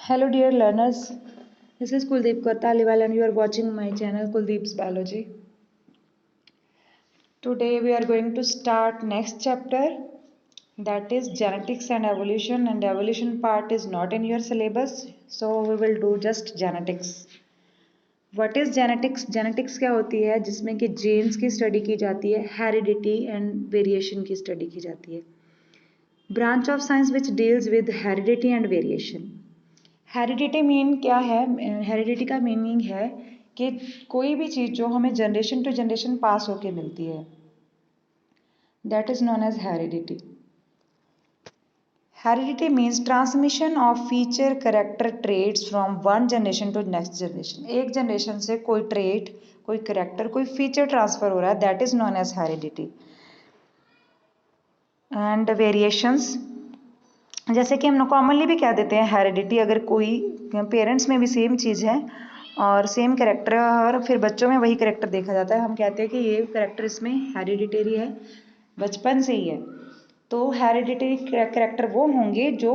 Hello dear learners, this is Kuldeep Kaur Taliwal and you are watching my channel Kuldeep's Biology. Today we are going to start next chapter, that is genetics and evolution part is not in your syllabus, so we will do just genetics. What is genetics? Genetics क्या होती है जिसमें कि genes की study की जाती है, heredity and variation की study की जाती है. Branch of science which deals with heredity and variation. Heredity mean क्या है? हेरिडिटी का मीनिंग है कि कोई भी चीज़ जो हमें जनरेशन टू जनरेशन पास होके मिलती है, that is known as heredity. Heredity means transmission of feature character traits from one generation to next generation. एक जनरेशन से कोई ट्रेड, कोई करेक्टर, कोई फीचर ट्रांसफर हो रहा है, that is known as heredity. And variations, जैसे कि हम कॉमनली भी कह देते हैं हेरिडिटी, अगर कोई पेरेंट्स में भी सेम चीज़ है और सेम करेक्टर और फिर बच्चों में वही करेक्टर देखा जाता है, हम कहते हैं कि ये करेक्टर इसमें हेरिडिटरी है, बचपन से ही है. तो हेरिडिटरी करेक्टर वो होंगे जो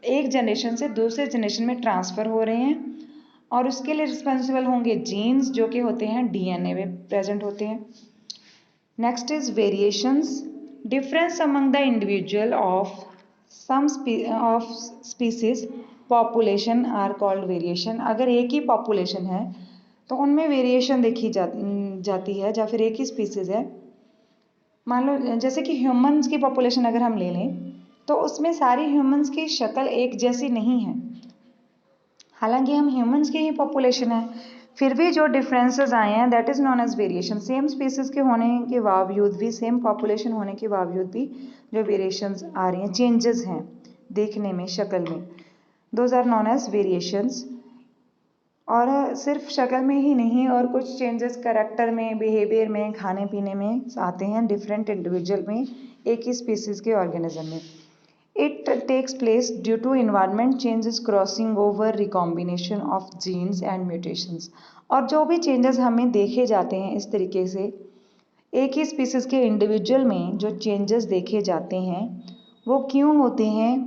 एक जनरेशन से दूसरे जनरेशन में ट्रांसफ़र हो रहे हैं और उसके लिए रिस्पॉन्सिबल होंगे जीन्स जो कि होते हैं डीएनए में प्रेजेंट होते हैं. Next is variations, difference among the individual of some of species population are called variation. अगर एक ही पॉपुलेशन है तो उनमें वेरिएशन देखी जाती है, या फिर एक ही स्पीसीज है. मान लो जैसे कि ह्यूमंस की पॉपुलेशन अगर हम ले लें तो उसमें सारी ह्यूमंस की शक्ल एक जैसी नहीं है, हालांकि हम ह्यूमंस की ही पॉपुलेशन है, फिर भी जो डिफरेंसेस आए हैं that is known as variation. Same species के होने के बावजूद भी, सेम पॉपुलेशन होने के बावजूद भी जो वेरिएशंस आ रही हैं, चेंजेस हैं देखने में, शक्ल में, those are known as variations. और सिर्फ शक्ल में ही नहीं, और कुछ चेंजेस करेक्टर में, बिहेवियर में, खाने पीने में आते हैं डिफरेंट इंडिविजुअल में, एक ही स्पीसीज के ऑर्गेनिज्म में. It takes place due to environment changes, crossing over, recombination of genes and mutations. और जो भी चेंजेस हमें देखे जाते हैं इस तरीके से, एक ही स्पीसीज के इंडिविजुअल में जो चेंजेस देखे जाते हैं वो क्यों होते हैं?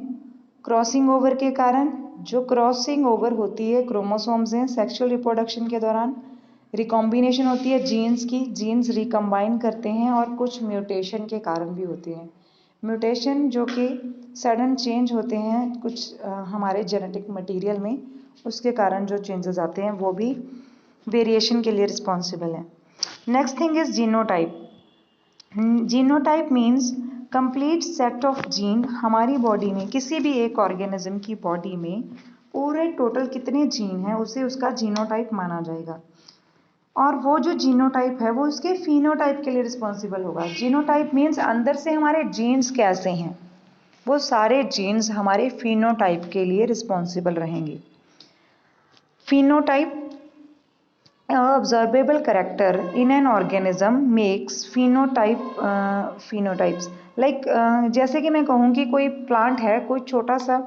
क्रॉसिंग ओवर के कारण. जो क्रॉसिंग ओवर होती है क्रोमोसोम्स हैं सेक्सुअल रिप्रोडक्शन के दौरान, रिकॉम्बिनेशन होती है जीन्स की, जीन्स रिकम्बाइन करते हैं, और कुछ म्यूटेशन के कारण भी होते हैं. म्यूटेशन जो कि सडन चेंज होते हैं कुछ हमारे जेनेटिक मटेरियल में, उसके कारण जो चेंजेस आते हैं वो भी वेरिएशन के लिए रिस्पॉन्सिबल है. Next thing is genotype. Genotype means complete set of gene. हमारी बॉडी में, किसी भी एक ऑर्गेनिज्म की बॉडी में पूरे टोटल कितने जीन हैं उसे उसका जीनोटाइप माना जाएगा, और वो जो जीनोटाइप है वो उसके फिनोटाइप के लिए रिस्पॉन्सिबल होगा. जीनोटाइप मीन्स अंदर से हमारे जीन्स कैसे हैं, वो सारे जीन्स हमारे फिनोटाइप के लिए रिस्पॉन्सिबल रहेंगे. Phenotype, observable character in an organism makes phenotypes. Like जैसे कि मैं कहूँ कि कोई प्लांट है, कोई छोटा सा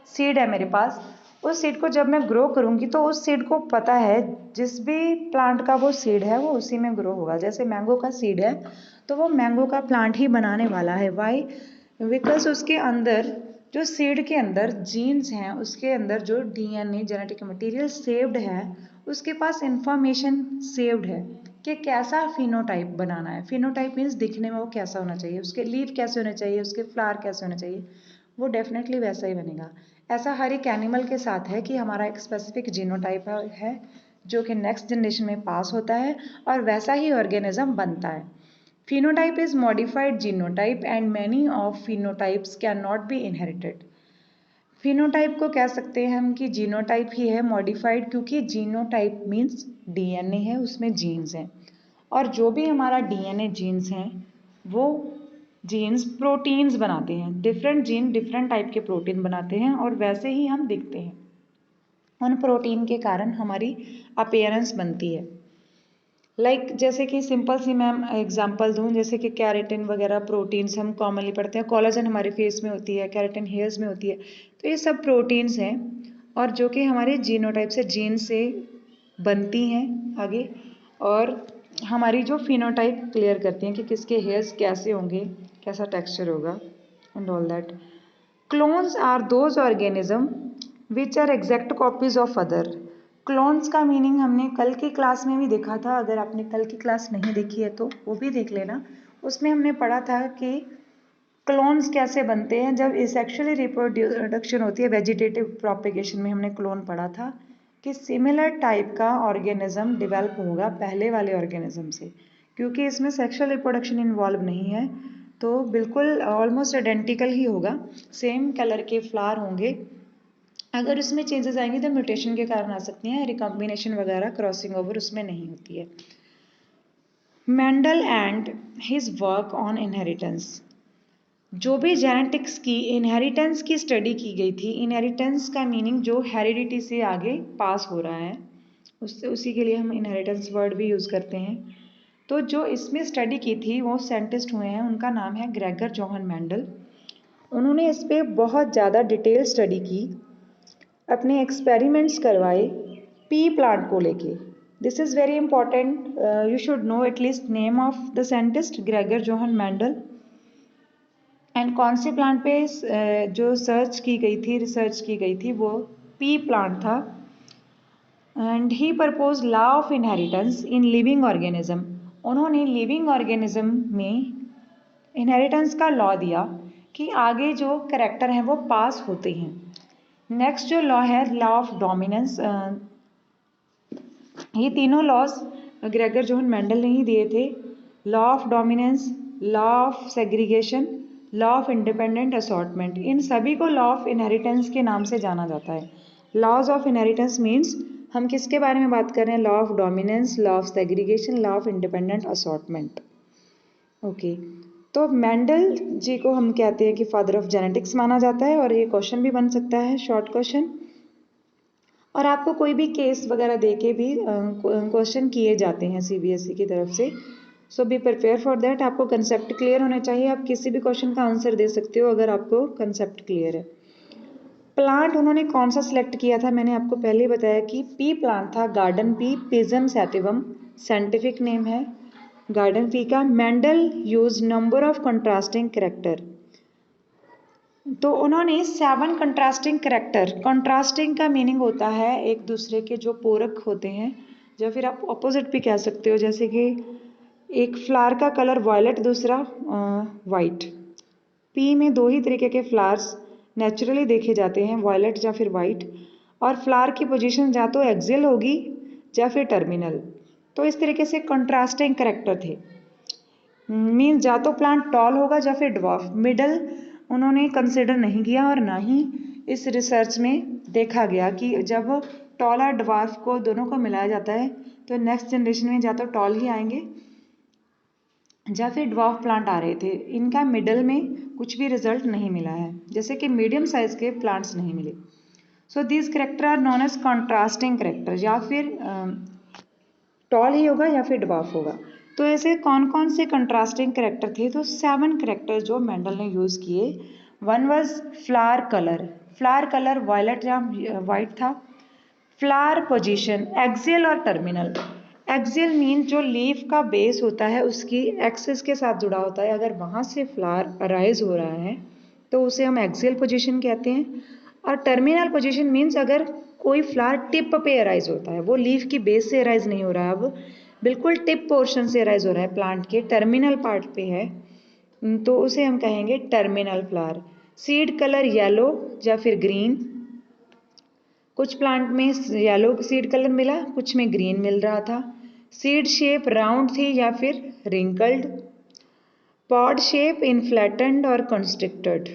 सीड है मेरे पास, उस सीड को जब मैं ग्रो करूँगी तो उस सीड को पता है जिस भी प्लांट का वो सीड है वो उसी में ग्रो होगा. जैसे मैंगो का सीड है तो वो मैंगो का प्लांट ही बनाने वाला है. वाई? बिकॉज उसके अंदर जो सीड के अंदर जीन्स हैं, उसके अंदर जो डीएनए जेनेटिक मटेरियल सेव्ड है, उसके पास इंफॉर्मेशन सेव्ड है कि कैसा फिनोटाइप बनाना है. फिनोटाइप मीन्स दिखने में वो कैसा होना चाहिए, उसके लीफ कैसे होने चाहिए, उसके फ्लावर कैसे होने चाहिए, वो डेफिनेटली वैसा ही बनेगा. ऐसा हर एक एनिमल के साथ है कि हमारा एक स्पेसिफिक जीनोटाइप है जो कि नेक्स्ट जनरेशन में पास होता है और वैसा ही ऑर्गेनिज्म बनता है. Phenotype is modified genotype and many of phenotypes cannot be inherited. phenotype को कह सकते हैं हम कि जीनोटाइप ही है मॉडिफाइड, क्योंकि जीनोटाइप मीन्स डीएनए है, उसमें जीन्स हैं, और जो भी हमारा डीएनए जीन्स हैं वो जीन्स प्रोटीन्स बनाते हैं. डिफरेंट जीन डिफरेंट टाइप के प्रोटीन बनाते हैं और वैसे ही हम दिखते हैं. उन प्रोटीन के कारण हमारी अपीयरेंस बनती है. लाइक जैसे कि सिंपल सी मैम एग्जांपल दूं, जैसे कि कैरेटिन वगैरह प्रोटीन्स हम कॉमनली पढ़ते हैं, कोलेजन हमारे फेस में होती है, कैरेटिन हेयर्स में होती है, तो ये सब प्रोटीन्स हैं और जो कि हमारे जीनोटाइप से, जीन से बनती हैं आगे, और हमारी जो फिनोटाइप क्लियर करती हैं कि किसके हेयर्स कैसे होंगे, कैसा टेक्सचर होगा and all that. Clones are those organism which are exact copies of other. Clones का मीनिंग हमने कल की क्लास में भी देखा था, अगर आपने कल की क्लास नहीं देखी है तो वो भी देख लेना। उसमें हमने पढ़ा था कि क्लोन्स कैसे बनते हैं। जब सेक्सुअली रिप्रोडक्शन होती है, वेजिटेटिव प्रोपेगेशन में हमने क्लोन पढ़ा था कि सिमिलर टाइप का ऑर्गेनिज्म डेवलप होगा पहले वाले ऑर्गेनिज्म से, क्योंकि इसमें सेक्सुअल रिप्रोडक्शन इन्वॉल्व नहीं है, तो बिल्कुल ऑलमोस्ट आइडेंटिकल ही होगा, सेम कलर के फ्लावर होंगे। अगर उसमें चेंजेस आएंगे तो म्यूटेशन के कारण आ सकती हैं, रिकॉम्बिनेशन वगैरह क्रॉसिंग ओवर उसमें नहीं होती है। Mendel and his work on inheritance, जो भी जेनेटिक्स की इनहेरिटेंस की स्टडी की गई थी, इनहेरिटेंस का मीनिंग जो हेरिडिटी से आगे पास हो रहा है, उससे उसी के लिए हम इनहेरिटेंस वर्ड भी यूज़ करते हैं। तो जो इसमें स्टडी की थी वो साइंटिस्ट हुए हैं, उनका नाम है ग्रेगर जोहन मेंडल। उन्होंने इस पर बहुत ज़्यादा डिटेल स्टडी की, अपने एक्सपेरिमेंट्स करवाए पी प्लांट को लेके। This is very important, you should know at least name of the scientist Gregor Johan Mendel. And कौन से प्लांट पे जो सर्च की गई थी, रिसर्च की गई थी, वो पी प्लांट था। And he propose law of inheritance in living organism, उन्होंने लिविंग ऑर्गेनिज्म में इनहेरिटेंस का लॉ दिया कि आगे जो करेक्टर हैं वो पास होते हैं। नेक्स्ट जो लॉ है लॉ ऑफ डोमिनेंस, ये तीनों लॉज ग्रेगर जोहन मेंडल ने ही दिए थे। Law of dominance, law of segregation, law of independent assortment, इन सभी को लॉ ऑफ इनहेरिटेंस के नाम से जाना जाता है। लॉज ऑफ इनहेरिटेंस मीन्स हम किसके बारे में बात कर रहे हैं, law of dominance, law of segregation, law of independent assortment. Okay, तो मेंडल जी को हम कहते हैं कि फादर ऑफ जेनेटिक्स माना जाता है, और ये क्वेश्चन भी बन सकता है, शॉर्ट क्वेश्चन। और आपको कोई भी केस वगैरह दे के भी क्वेश्चन किए जाते हैं सीबीएसई की तरफ से, सो बी प्रिपेयर फॉर दैट। आपको कंसेप्ट क्लियर होने चाहिए, आप किसी भी क्वेश्चन का आंसर दे सकते हो अगर आपको कंसेप्ट क्लियर है। प्लांट उन्होंने कौन सा सिलेक्ट किया था, मैंने आपको पहले ही बताया कि पी प्लांट था, garden pea, Pisum sativum scientific name है गार्डन पी का। Mendel use number of contrasting character, तो उन्होंने 7 कंट्रास्टिंग करेक्टर, कंट्रास्टिंग का मीनिंग होता है एक दूसरे के जो पूरक होते हैं, या फिर आप ऑपोजिट भी कह सकते हो, जैसे कि एक फ्लावर का कलर वायलेट, दूसरा वाइट। पी में 2 ही तरीके के फ्लावर्स नेचुरली देखे जाते हैं, वायलेट या फिर वाइट, और फ्लावर की पोजीशन या तो एक्सियल होगी या फिर टर्मिनल। तो इस तरीके से कंट्रास्टिंग करेक्टर थे, मीन्स या तो प्लांट टॉल होगा या फिर ड्वार्फ। मिडल उन्होंने कंसिडर नहीं किया, और ना ही इस रिसर्च में देखा गया कि जब टॉल और ड्वार्फ को दोनों को मिलाया जाता है तो नेक्स्ट जनरेशन में या तो टॉल ही आएंगे या फिर ड्वार्फ प्लांट आ रहे थे। इनका मिडल में कुछ भी रिजल्ट नहीं मिला है, जैसे कि मीडियम साइज के प्लांट्स नहीं मिले। So this character are known as contrasting character, या फिर टॉल ही होगा या फिर ड्वार्फ होगा। तो ऐसे कौन कौन से कंट्रास्टिंग करेक्टर थे, तो 7 करेक्टर जो मेंडल ने यूज़ किए। One was flower colour, flower colour violet या वाइट था। फ्लावर पोजीशन एक्सियल और टर्मिनल, एक्सियल मीन जो लीफ का बेस होता है उसकी एक्सिस के साथ जुड़ा होता है, अगर वहाँ से फ्लावर अराइज हो रहा है तो उसे हम एक्सियल पोजीशन कहते हैं। और टर्मिनल पोजीशन मीन्स अगर कोई फ्लावर टिप पे अराइज होता है, वो लीफ की बेस से अराइज नहीं हो रहा है, अब बिल्कुल टिप पोर्शन से अराइज हो रहा है, प्लांट के टर्मिनल पार्ट पे है, तो उसे हम कहेंगे terminal flower. Seed colour yellow या फिर ग्रीन, कुछ प्लांट में येलो सीड कलर मिला, कुछ में ग्रीन मिल रहा था। सीड शेप राउंड थी या फिर रिंकल्ड। पॉड शेप इनफ्लैटेंड और कंस्ट्रिक्टेड,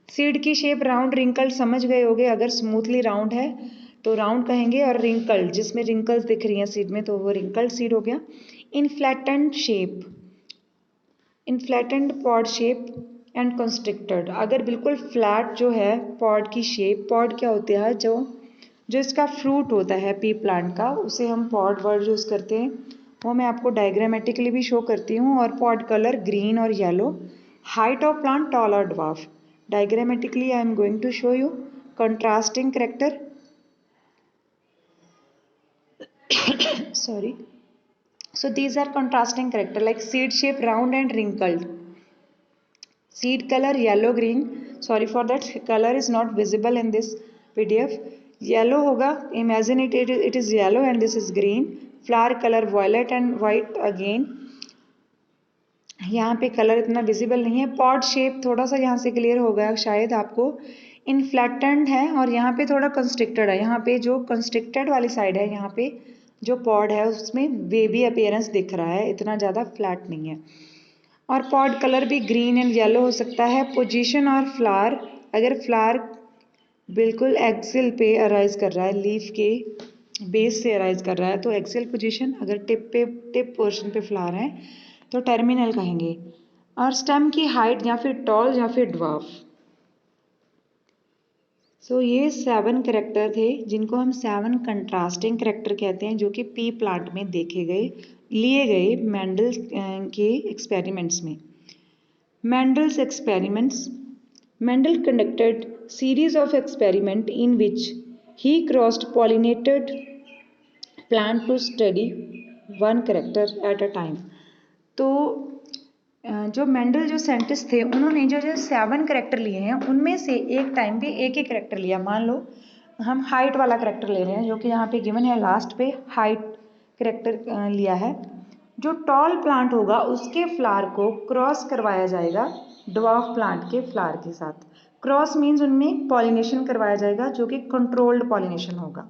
सीड की शेप राउंड रिंकल्ड समझ गए होगे, अगर स्मूथली राउंड है तो राउंड कहेंगे, और रिंकल्ड जिसमें रिंकल्स दिख रही हैं सीड में तो वो रिंकल्ड सीड हो गया। Inflated shape, inflated pod shape and constricted, अगर बिल्कुल फ्लैट जो है पॉड की शेप, पॉड क्या होता है, जो जो इसका फ्रूट होता है पी प्लांट का, उसे हम पॉड वर्ड यूज़ करते हैं, वो मैं आपको डायग्रामेटिकली भी शो करती हूँ। और पॉड कलर ग्रीन और yellow. Height of plant tall और dwarf, diagrammatically I am going to show you contrasting character sorry, so these are contrasting character like seed shape round and wrinkled, seed color yellow green, sorry for that color is not visible in this PDF। Yellow होगा, imagine it is yellow and this is green. Flower colour violet and white again. यहाँ पे colour इतना visible नहीं है। Pod shape थोड़ा सा यहाँ से क्लियर हो गया शायद आपको। इनफ्लैटेंड है और यहाँ पे थोड़ा कंस्ट्रिक्टेड है। यहाँ पे जो कंस्ट्रिक्टेड वाली साइड है, यहाँ पे जो पॉड है उसमें वेवी अपीयरेंस दिख रहा है, इतना ज़्यादा फ्लैट नहीं है। और पॉड कलर भी ग्रीन एंड येलो हो सकता है। पोजीशन और फ्लावर, अगर फ्लावर बिल्कुल एक्सिल पे अराइज कर रहा है, लीफ के बेस से अराइज कर रहा है तो एक्सिल पोजीशन, अगर टिप पोर्शन पे फ्लावर है तो टर्मिनल कहेंगे। और स्टेम की हाइट या फिर टॉल या फिर ड्वार्फ। सो ये 7 करेक्टर थे जिनको हम 7 कंट्रास्टिंग करेक्टर कहते हैं, जो कि पी प्लांट में देखे गए, लिए गए मेंडल के एक्सपेरिमेंट्स में। Mendel's experiments. Mendel conducted series of experiment in which he cross-pollinated plant to study one character at a time। तो जो मेंडल जो साइंटिस्ट थे उन्होंने जो 7 करेक्टर लिए हैं उनमें से एक टाइम पे एक ही करेक्टर लिया। मान लो हम हाइट वाला करेक्टर ले रहे हैं, जो कि यहाँ पे गिवन है लास्ट पे हाइट करेक्टर लिया है। जो टॉल प्लांट होगा उसके फ्लावर को क्रॉस करवाया जाएगा ड्वार्फ प्लांट के फ्लावर के साथ। क्रॉस मीन्स उनमें पॉलिनेशन करवाया जाएगा, जो कि कंट्रोल्ड पॉलिनेशन होगा।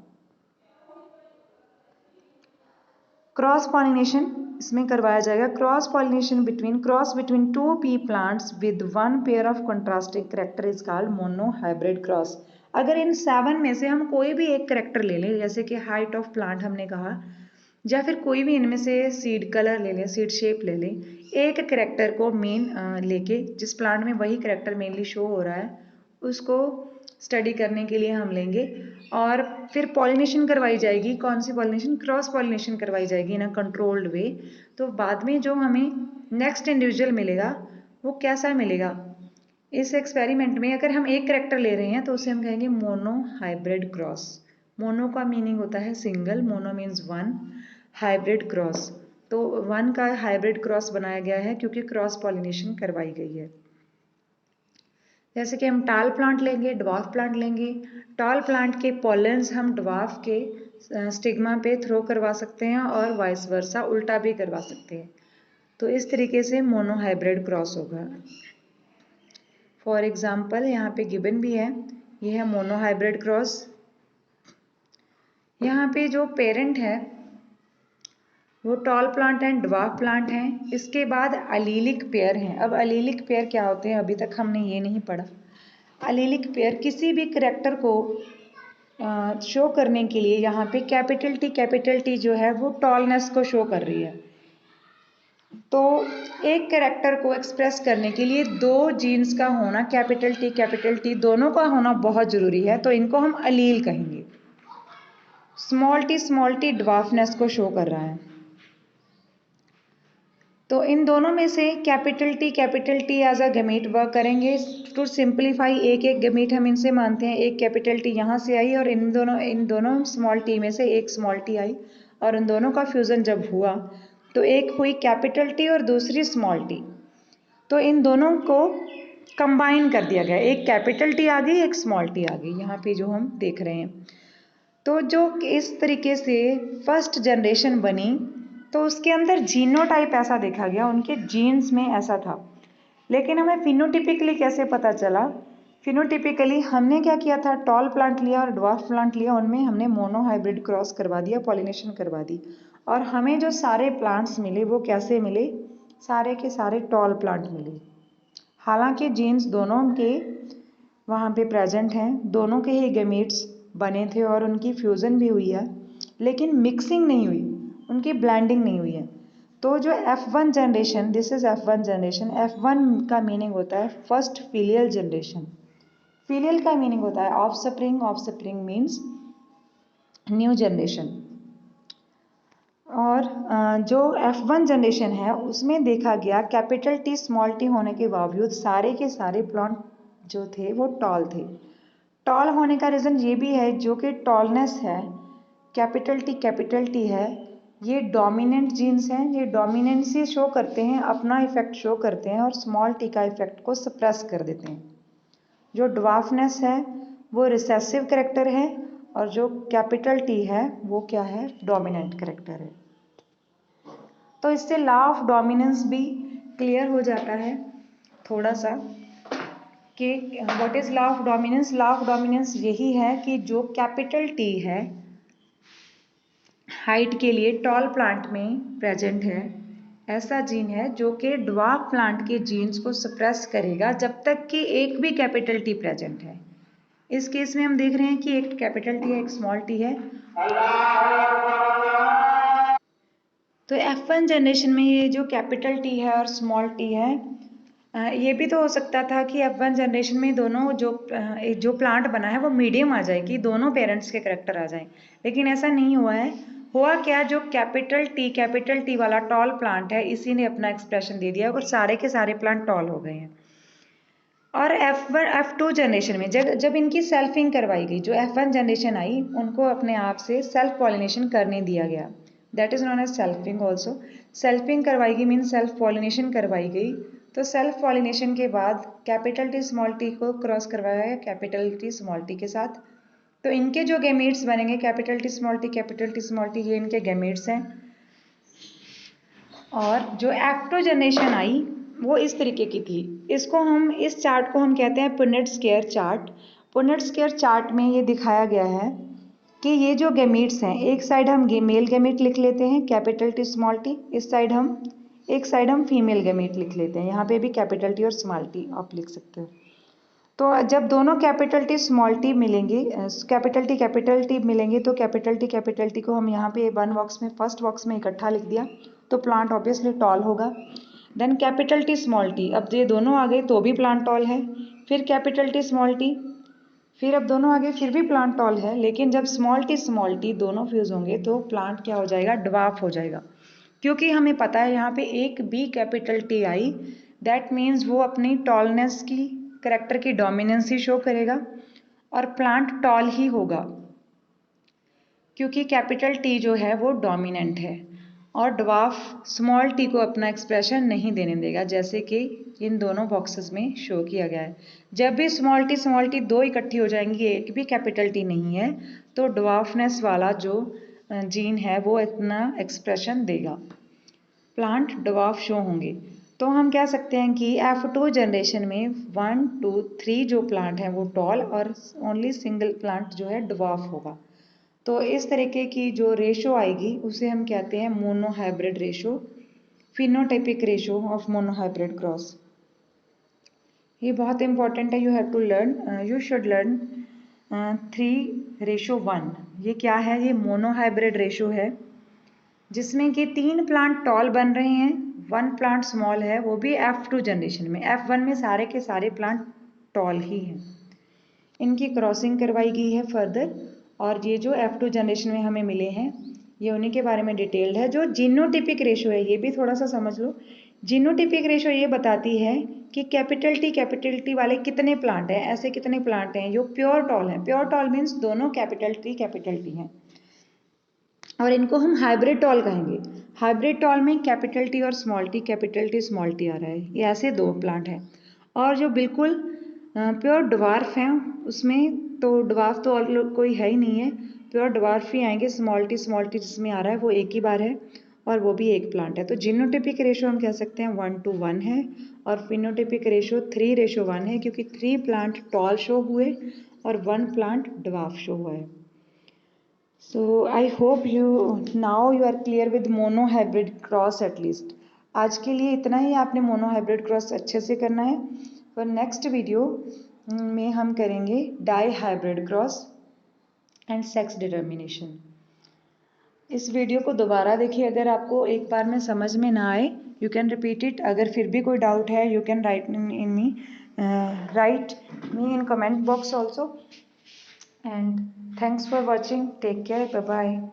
क्रॉस पॉलिनेशन इसमें करवाया जाएगा। Cross between 2 P plants with 1 pair of contrasting character is called mono hybrid cross. अगर इन 7 में से हम कोई भी एक करेक्टर ले लें, जैसे कि हाइट ऑफ प्लांट हमने कहा, या फिर कोई भी इनमें से सीड कलर ले लें, सीड शेप ले लें, एक करेक्टर को मेन लेके, जिस प्लांट में वही करेक्टर मेनली शो हो रहा है उसको स्टडी करने के लिए हम लेंगे और फिर पॉलिनेशन करवाई जाएगी। कौन सी पॉलिनेशन? क्रॉस पॉलिनेशन करवाई जाएगी इन अ कंट्रोल्ड वे। तो बाद में जो हमें नेक्स्ट इंडिविजुअल मिलेगा वो कैसा मिलेगा? इस एक्सपेरिमेंट में अगर हम एक करेक्टर ले रहे हैं तो उसे हम कहेंगे मोनो हाइब्रिड क्रॉस। मोनो का मीनिंग होता है single, mono means 1, hybrid cross. तो 1 का हाइब्रिड क्रॉस बनाया गया है क्योंकि क्रॉस पॉलिनेशन करवाई गई है। जैसे कि हम टाल प्लांट लेंगे, ड्वार्फ प्लांट लेंगे। टाल प्लांट के पॉलेंस हम ड्वार्फ के स्टिग्मा पे थ्रो करवा सकते हैं और वाइस वर्सा उल्टा भी करवा सकते हैं। तो इस तरीके से मोनो हाइब्रिड क्रॉस होगा। फॉर एग्जाम्पल यहाँ पे गिवन भी है, ये है मोनो हाइब्रिड क्रॉस। यहाँ पे जो पेरेंट है वो tall plant and dwarf plant हैं। इसके बाद अलीलिक पेयर हैं। अब अलीलिक पेयर क्या होते हैं अभी तक हमने ये नहीं पढ़ा। अलीलिक पेयर किसी भी करेक्टर को शो करने के लिए, यहाँ पे कैपिटल टी जो है वो टॉलनेस को शो कर रही है। तो एक कैरेक्टर को एक्सप्रेस करने के लिए 2 जीन्स का होना, कैपिटल टी दोनों का होना बहुत जरूरी है, तो इनको हम अलील कहेंगे। स्मॉल टी ड्वार्फनेस को शो कर रहा है। तो इन दोनों में से capital T as a gamete work करेंगे। टू सिंप्लीफाई एक गैमेट हम इनसे मानते हैं। एक कैपिटल टी यहाँ से आई और इन दोनों स्मॉल टी में से एक स्मॉल टी आई, और इन दोनों का फ्यूजन जब हुआ तो एक हुई कैपिटल टी और दूसरी स्मॉल टी। तो इन दोनों को कंबाइन कर दिया गया, एक कैपिटल टी आ गई, एक स्मॉल टी आ गई, यहाँ पे जो हम देख रहे हैं। तो जो इस तरीके से फर्स्ट जनरेशन बनी तो उसके अंदर जीनोटाइप ऐसा देखा गया, उनके जीन्स में ऐसा था। लेकिन हमें फिनोटिपिकली कैसे पता चला? फिनोटिपिकली हमने क्या किया था, टॉल प्लांट लिया और ड्वार्फ प्लांट लिया, उनमें हमने मोनो हाइब्रिड क्रॉस करवा दिया, पॉलिनेशन करवा दी, और हमें जो सारे प्लांट्स मिले वो कैसे मिले? सारे के सारे टॉल प्लांट मिले। हालांकि जीन्स दोनों के वहाँ पे प्रेजेंट हैं, दोनों के ही गैमेट्स बने थे और उनकी फ्यूज़न भी हुई है, लेकिन मिक्सिंग नहीं हुई, उनकी ब्लेंडिंग नहीं हुई है। तो जो F1 generation, this is F1 generation. F1 का मीनिंग होता है फर्स्ट फिलियल जनरेशन। फिलियल का मीनिंग होता है ऑफस्प्रिंग मीन्स न्यू जनरेशन। और जो F1 जनरेशन है उसमें देखा गया कैपिटल टी स्मॉल टी होने के बावजूद सारे के सारे प्लांट जो थे वो टॉल थे। टॉल होने का रीज़न ये भी है, जो कि टॉलनेस है, कैपिटल टी है, ये डोमिनेंट जीन्स हैं, ये डोमिनेंसी शो करते हैं, अपना इफेक्ट शो करते हैं और स्मॉल टी का इफेक्ट को सप्रेस कर देते हैं। जो ड्वार्फनेस है वो रिसेसिव करेक्टर है, और जो कैपिटल टी है वो क्या है, डोमिनेंट करेक्टर है। तो इससे लॉ ऑफ डोमिनेंस भी क्लियर हो जाता है थोड़ा सा कि what is law of dominance. Law of dominance यही है कि जो कैपिटल टी है हाइट के लिए टॉल प्लांट में प्रेजेंट है, ऐसा जीन है जो कि ड्वार्फ प्लांट के जीन्स को सप्रेस करेगा जब तक कि एक भी कैपिटल टी प्रेजेंट है। इस केस में हम देख रहे हैं कि एक कैपिटल टी है, एक स्मॉल टी है। तो F1 जनरेशन में ये जो कैपिटल टी है और स्मॉल टी है, ये भी तो हो सकता था कि F1 जनरेशन में दोनों जो प्लांट बना है वो मीडियम आ जाए, कि दोनों पेरेंट्स के करेक्टर आ जाएं, लेकिन ऐसा नहीं हुआ है। हुआ क्या, जो कैपिटल टी वाला टॉल प्लांट है इसी ने अपना एक्सप्रेशन दे दिया और सारे के सारे प्लांट टॉल हो गए हैं। और F2 जनरेशन में जब इनकी सेल्फिंग करवाई गई, जो F1 जनरेशन आई उनको अपने आप से सेल्फ पॉलिनेशन करने दिया गया, that is known as selfing also. Selfing करवाई गई मीन सेल्फ पॉलिनेशन करवाई गई। तो सेल्फ पॉलिनेशन के बाद कैपिटल टी स्मॉल टी को क्रॉस करवाया गया कैपिटल टी स्मॉल टी के साथ। तो इनके जो गैमेट्स बनेंगे कैपिटल टी स्मॉल टी, ये इनके गैमेट्स हैं। और जो F2 जनरेशन आई वो इस तरीके की थी। इस चार्ट को हम कहते हैं Punnett square chart. Punnett square chart में ये दिखाया गया है कि ये जो गैमेट्स हैं, एक साइड हम मेल गैमेट लिख लेते हैं कैपिटल टी स्मॉल टी, एक साइड हम फीमेल गैमेट लिख लेते हैं। यहाँ पे भी कैपिटल टी और स्मॉल टी आप लिख सकते हो। तो जब दोनों कैपिटल टी स्मॉल टी मिलेंगे, कैपिटल टी मिलेंगे, तो कैपिटल टी को हम यहाँ पे फर्स्ट बॉक्स में इकट्ठा लिख दिया, तो प्लांट ऑब्वियसली टॉल होगा। Then capital T small T, अब ये दोनों आ गए तो भी प्लांट टॉल है। फिर कैपिटल टी स्मॉल टी, फिर अब दोनों आगे फिर भी प्लांट टॉल है, लेकिन जब स्मॉल टी दोनों फ्यूज होंगे तो प्लांट क्या हो जाएगा, ड्वार्फ हो जाएगा। क्योंकि हमें पता है यहाँ पे एक बी कैपिटल टी आई, दैट मीन्स वो अपनी टॉलनेस की करेक्टर की डोमिनेंस ही शो करेगा और प्लांट टॉल ही होगा, क्योंकि कैपिटल टी जो है वो डोमिनेंट है और ड्वार्फ स्मॉल टी को अपना एक्सप्रेशन नहीं देने देगा, जैसे कि इन दोनों बॉक्सेस में शो किया गया है। जब भी स्मॉल टी दो इकट्ठी हो जाएंगी, एक भी कैपिटल टी नहीं है, तो ड्वार्फनेस वाला जो जीन है वो इतना एक्सप्रेशन देगा, प्लांट ड्वार्फ शो होंगे। तो हम कह सकते हैं कि F2 जनरेशन में 1 2 3 जो प्लांट हैं वो टॉल और ओनली सिंगल प्लांट जो है ड्वार्फ होगा। तो इस तरीके की जो रेशो आएगी उसे हम कहते हैं monohybrid ratio, phenotypic ratio of monohybrid cross. ये बहुत इंपॉर्टेंट है, यू शुड लर्न 3:1। ये क्या है, ये मोनोहाइब्रिड रेशो है जिसमें कि 3 प्लांट टॉल बन रहे हैं, 1 प्लांट स्मॉल है, वो भी F2 जनरेशन में। F1 में सारे के सारे प्लांट टॉल ही हैं। इनकी क्रॉसिंग करवाई गई है फर्दर, और ये जो F2 जनरेशन में हमें मिले हैं ये उन्हीं के बारे में डिटेल्ड है। जो जीनोटिपिक रेशो है ये भी थोड़ा सा समझ लो। जीनोटिपिक रेशो ये बताती है कि कैपिटल टी वाले कितने प्लांट हैं, ऐसे कितने प्लांट हैं जो प्योर टॉल हैं। प्योर टॉल मीन्स दोनों कैपिटल टी हैं, और इनको हम हाइब्रिड टॉल कहेंगे। हाइब्रिड टॉल में कैपिटल टी और कैपिटल टी स्मॉल टी आ रहा है, ये ऐसे दो प्लांट हैं। और जो बिल्कुल प्योर ड्वार्फ हैं उसमें तो ड्वार्फ तो और कोई है ही नहीं है, प्योर ड्वार्फ ही आएंगे। स्मॉल टी जिसमें आ रहा है वो एक ही बार है और वो भी एक प्लांट है। तो जीनोटिपिक रेशो हम कह सकते हैं 1:1 है, और फिनोटिपिक रेशो 3:1 है, क्योंकि 3 प्लांट टॉल शो हुए और 1 प्लांट ड्वार्फ शो हुआ है। So I hope now you are clear with monohybrid cross at least. आज के लिए इतना ही, आपने मोनोहाइब्रिड क्रॉस अच्छे से करना है। पर नेक्स्ट वीडियो में हम करेंगे dihybrid cross and sex determination. इस वीडियो को दोबारा देखिए, अगर आपको एक बार में समझ में ना आए यू कैन रिपीट इट। अगर फिर भी कोई डाउट है you can write me in comment box also. And thanks for watching. Take care. Bye bye.